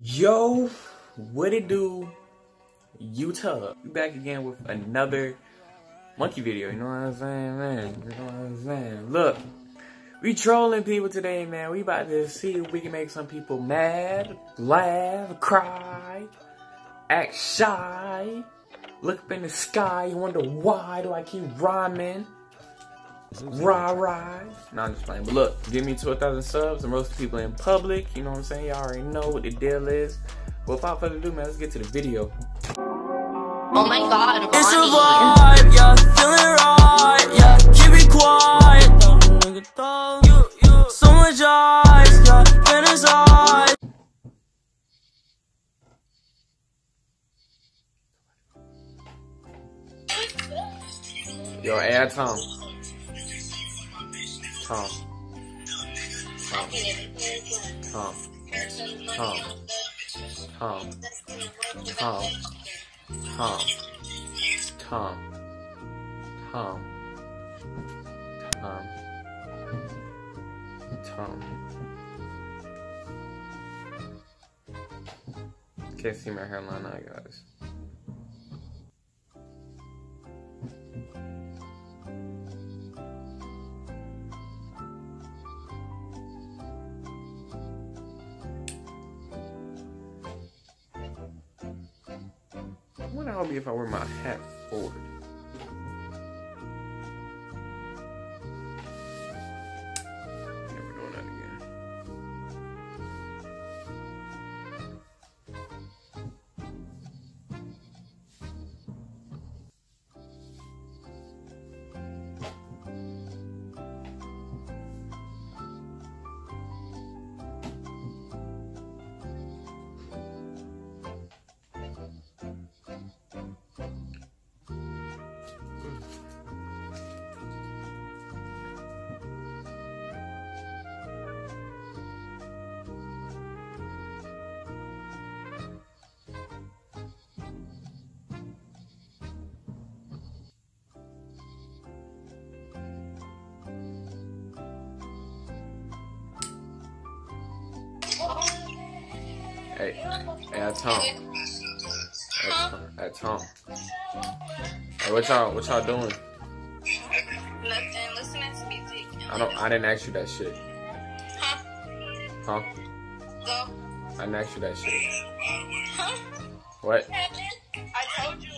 Yo, what it do, YouTube? We back again with another monkey video, you know what I'm saying, man? You know what I'm saying? Look, we trolling people today, man. We about to see if we can make some people mad, laugh, cry, act shy, look up in the sky, you wonder why do I keep rhyming? Rah. Nah, I'm just playing. But look, give me to 1,000 subs and roast people in public. You know what I'm saying? Y'all already know what the deal is. But without further ado, man, let's get to the video. Oh my god, it's a Ronnie. vibe, yeah, feeling right, yeah, keep it quiet, dumb nigga thug, so much ice, yeah, fantasize. Yo, add Tom. Tom. Tom. Tom. Tom. Tom. Tom. Tom. Tom. Tom. Tom. Tom. Can't see my hairline now, guys. I wonder how it'll be if I wear my hat forward. Never doing that again. Hey, Tom. Hey, Tom. Hey, what y'all doing? Nothing, listening to music. I didn't ask you that shit. Huh? Go. I didn't ask you that shit. Huh? What? I told you.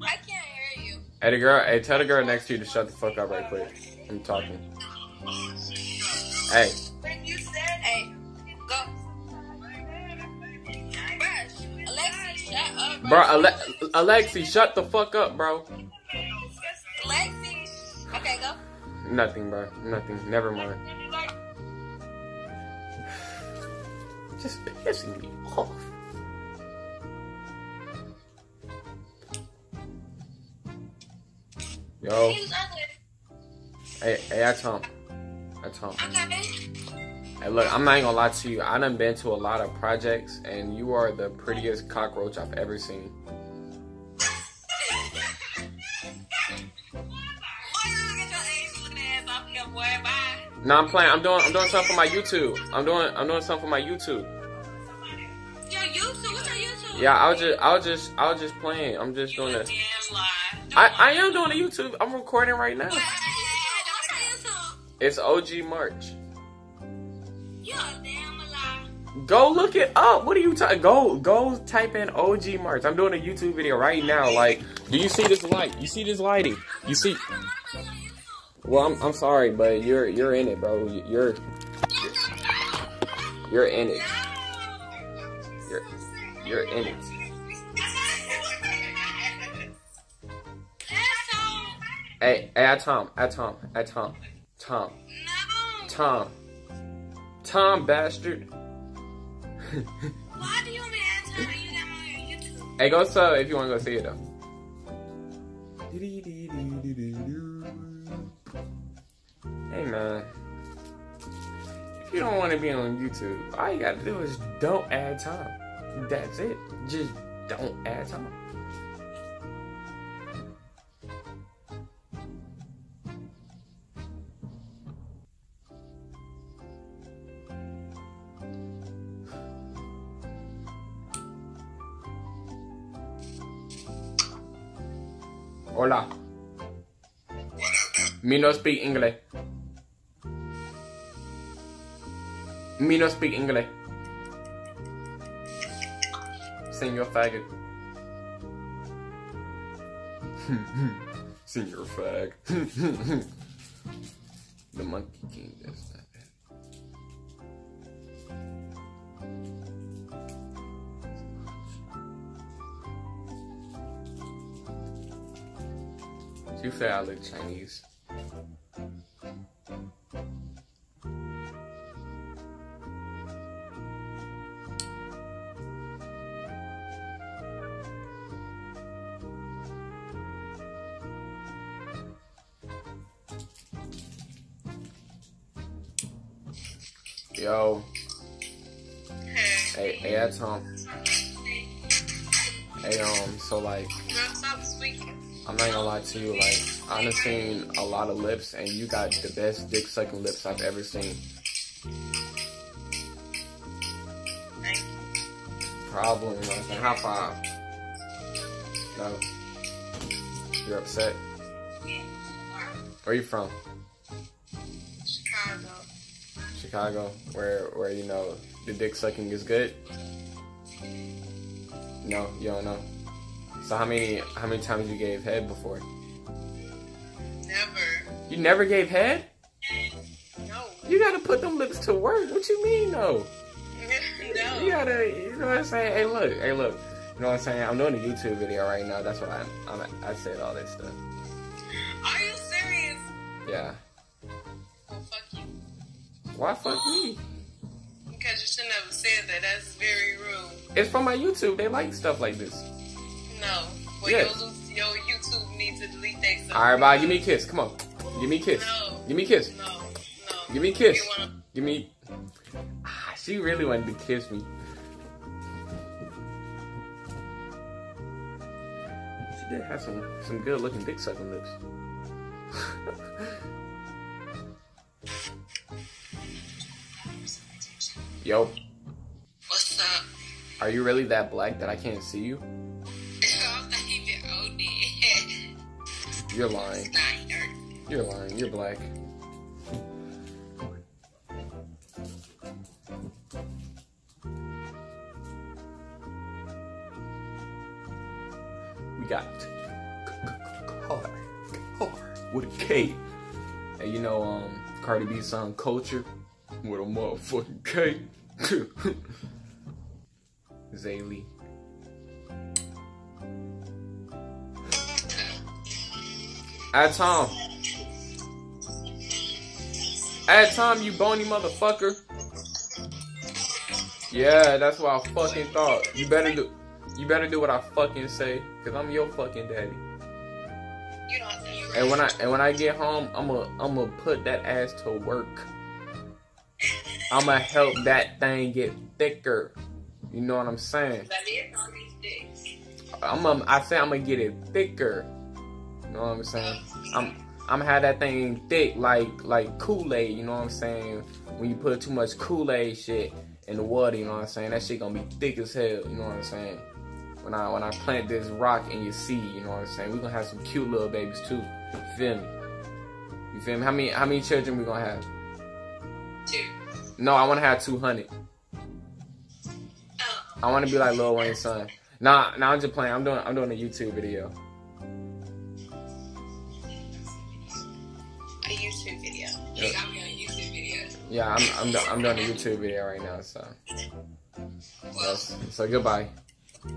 I can't hear you. Hey, tell the girl next to you to shut the fuck up right quick. I'm talking. Hey. When you said, hey, go. Alexi, shut up, bro. Alexi, shut the fuck up, bro. Alexi. Okay, go. Nothing, bro. Nothing. Never mind. Just pissing me off. Yo. Hey, Tom. Okay. Hey, look, I'm not even gonna lie to you. I done been to a lot of projects, and you are the prettiest cockroach I've ever seen. No, I'm playing. I'm doing something for my YouTube. I'm doing something for my YouTube. Your YouTube? What's your YouTube? Yeah, I was just playing. I'm just doing it. I am doing a YouTube. I'm recording right now. What's your YouTube? It's OG March. You're a damn lie. Go look it up. What are you talking? Go type in OG March. I'm doing a YouTube video right now. Like, do you see this light? You see this lighting? You see? Well, I'm sorry, but you're in it, bro. You're in it. You're in it. Hey, Tom, bastard. Why do you want me to answer when you got me on your YouTube? Hey, go sub if you want to go see it though. Hey man, if you don't want to be on YouTube, all you gotta do is don't add Tom. That's it. Just don't add Tom. Hola. Me no speak English. Me no speak English. Senor faggot. Senor fag. The Monkey King does that. Too fair, I look Chinese. Yo. Hey, that's Hey, so like, I'm not gonna lie to you, like, I've seen a lot of lips, and you got the best dick sucking lips I've ever seen. Problem, you know what I'm saying? High five. No. You're upset? Where you from? Chicago. Chicago, where you know the dick sucking is good? No, you don't know. So how many times you gave head before? Never. You never gave head? No. You gotta put them lips to work. What you mean, no? No. You gotta, you know what I'm saying? Hey, look. You know what I'm saying? I'm doing a YouTube video right now. That's what I said all that stuff. Are you serious? Yeah. Well, fuck you. Why fuck me? Because you shouldn't have said that. That's very rude. It's from my YouTube. They like stuff like this. No. Well, Yeah. your YouTube needs to delete that stuff. Alright, bye. Give me a kiss. Come on. Give me a kiss. No. Give me a kiss. No. Give me a kiss. You wanna... Give me... she really wanted to kiss me. She did have some good looking dick sucking lips. Yo. What's up? Are you really that black that I can't see you? I'm not even OD. You're lying. Snyder. You're lying. You're black. We got car with a K. And you know, Cardi B song Culture with a motherfucking K. Zaylee. At Tom, you bony motherfucker. Yeah, that's what I fucking thought. You better do what I fucking say, cause I'm your fucking daddy. You don't think you're And when I get home, I'ma put that ass to work. I'ma help that thing get thicker. You know what I'm saying? I say I'ma get it thicker. You know what I'm saying? I'm have that thing thick like Kool-Aid. You know what I'm saying? When you put too much Kool-Aid shit in the water, you know what I'm saying? That shit gonna be thick as hell. You know what I'm saying? When I plant this rock in your seed, you know what I'm saying? We gonna have some cute little babies too. You feel me? You feel me? How many children we gonna have? 2. No, I wanna have 200. I wanna be like Lil Wayne's son. Nah, I'm just playing. I'm doing a YouTube video. A YouTube video. Yep. You got me on a YouTube video. Yeah, I'm doing a YouTube video right now, so. Well, So goodbye. bye.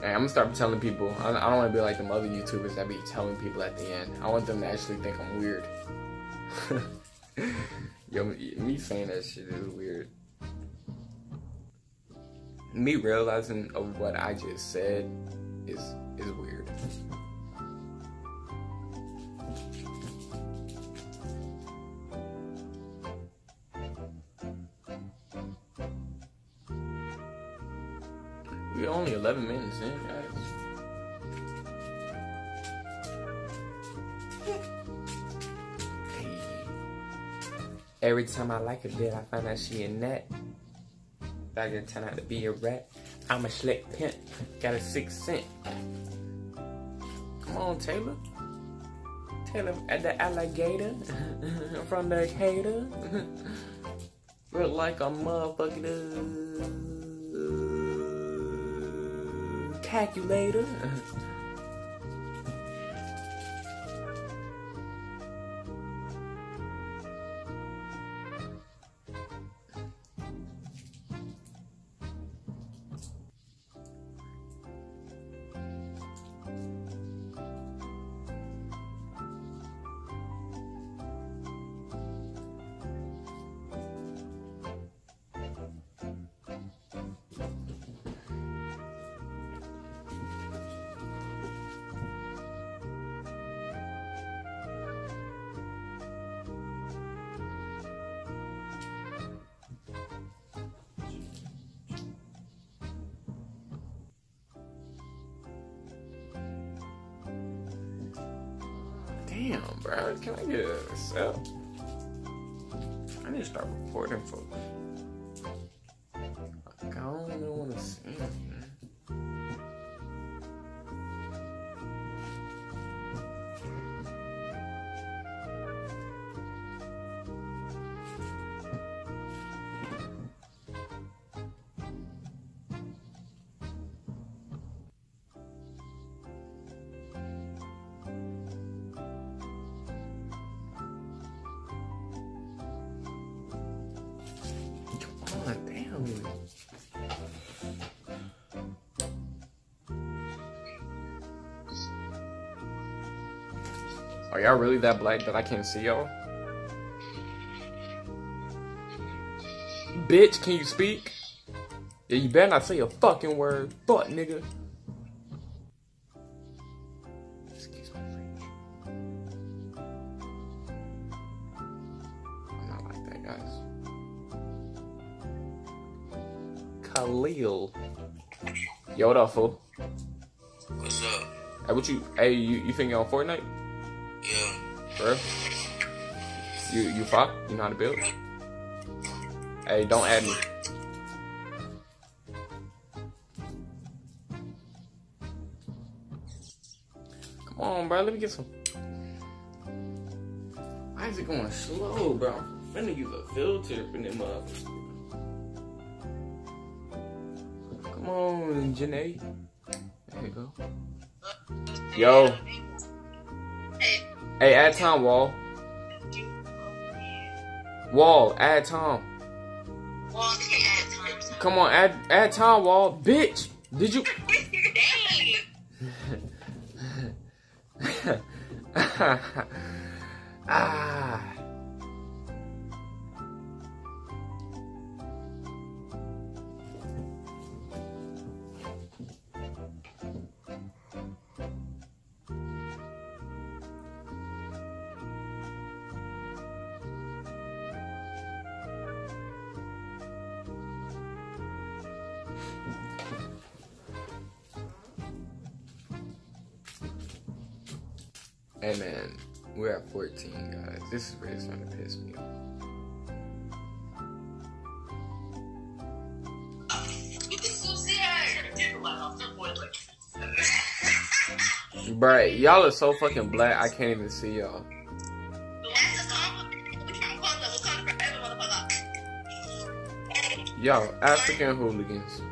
Hey, I'm gonna start telling people. I don't want to be like them other YouTubers that be telling people at the end. I want them to actually think I'm weird. Yo, me saying that shit is weird. Me realizing of what I just said is weird. We're only 11 minutes in, guys. Hey. Every time I like a bit, I find out she a net. That gonna turn out to be a rat. I'm a slick pimp. Got a 6 cent. Come on, Taylor. Taylor at the alligator. From the hater. Look like a motherfucking calculator. Damn, bro. Can I get a cell? I need to start reporting folks. I don't even want to see them, man. Damn. Are y'all really that black that I can't see y'all? Bitch, can you speak? Yeah, you better not say a fucking word. Fuck, nigga. Excuse my French. I'm not like that, guys. Khalil. Yo, what up, fool? What's up? Hey, what you? Hey, you think you on Fortnite? Yeah. Bro? You fought? You know how to build? Hey, don't add me. Come on, bro. Let me get some. Why is it going slow, bro? I'm finna use a filter for them motherfuckers. Come on, Janae. There you go. Yo. Hey, add Tom, Wall. Wall, add Tom. Wall can't add time. Come on, add Tom, Wall. Bitch, did you? Ah. Hey man, we're at 14, guys. This is really starting to piss me off. Bruh, y'all are so fucking black, I can't even see y'all. Yo, African hooligans.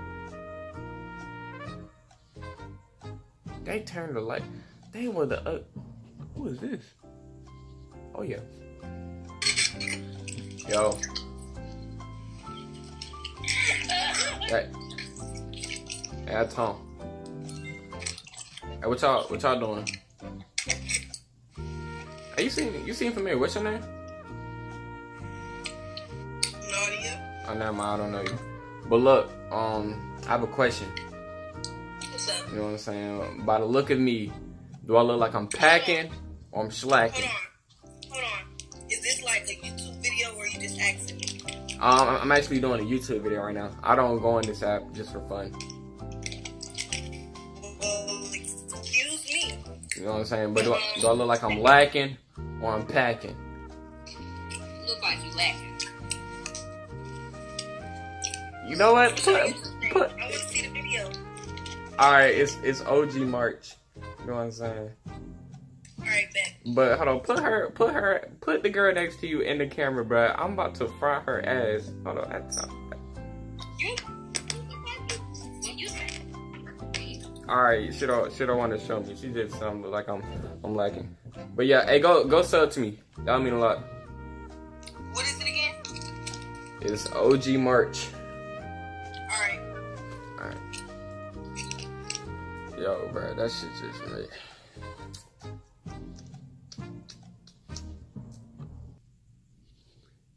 They turned the light. They were the. Who is this? Oh yeah. Yo. Hey. Hey, Tom. Hey, what y'all doing? Hey, you seen familiar? What's your name? Oh, never mind, I don't know you. But look, I have a question. What's up? You know what I'm saying? By the look of me, do I look like I'm packing or I'm slacking? Hold on. Is this like a YouTube video or you just asking me? I'm actually doing a YouTube video right now. I don't go on this app just for fun. Excuse me. You know what I'm saying? But do I look like I'm lacking or I'm packing? Look like you lacking. You know what? Put. I want to see the video. All right, it's OG March. You know what I'm saying? All right, bet. But hold on, put the girl next to you in the camera, bro. I'm about to fry her ass. Hold on, that's not. All right, she don't want to show me. She did something like I'm lacking. But yeah, hey, go sub to me. That'll mean a lot. What is it again? It's OG March. All right. Yo, bro, that shit just made.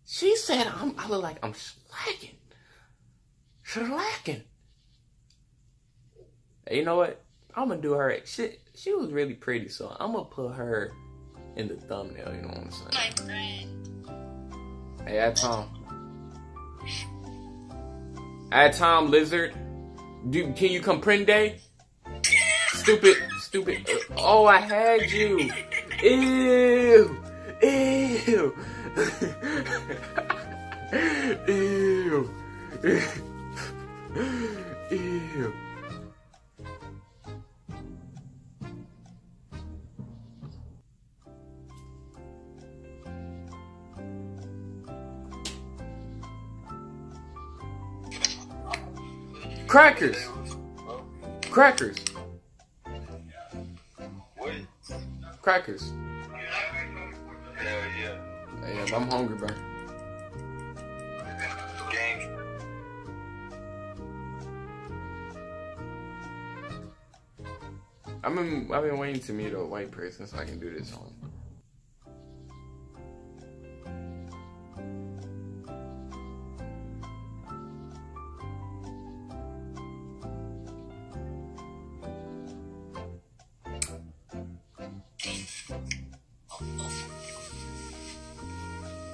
She said I look like I'm slacking. Slacking. Hey, you know what? I'm gonna do her. She was really pretty, so I'm gonna put her in the thumbnail. You know what I'm saying? My friend. Hey, at Tom Lizard. Can you comprende? Stupid. Oh, I had you. Ew. Ew. Crackers. What? Crackers. Yeah. Yeah, I'm hungry, bro. Game. I've been waiting to meet a white person so I can do this on.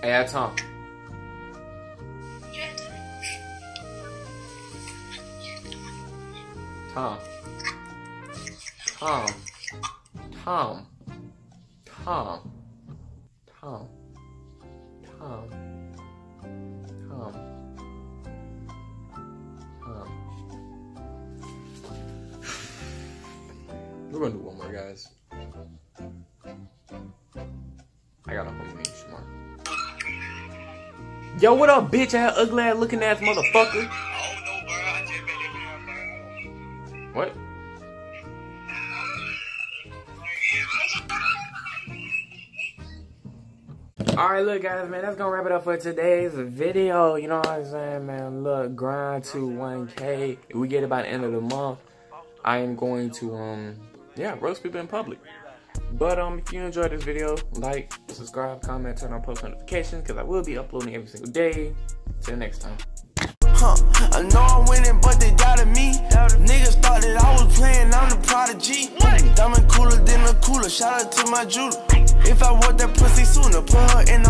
Hey, Tom. We're gonna do one more, guys. I got a home game tomorrow. Yo, what up, bitch ass, ugly ass looking ass motherfucker? What? Alright, look guys, man, that's gonna wrap it up for today's video. You know what I'm saying, man? Look, grind to 1K. If we get it by the end of the month, I am going to, roast people in public. But if you enjoyed this video, like, subscribe, comment, turn on post notifications, because I will be uploading every single day. Till next time. I know I'm winning, but they doubted me. Niggas thought that I was playing, I'm the prodigy. Diamond cooler than a cooler, shout out to my jeweler. If I want that pussy sooner, put her in the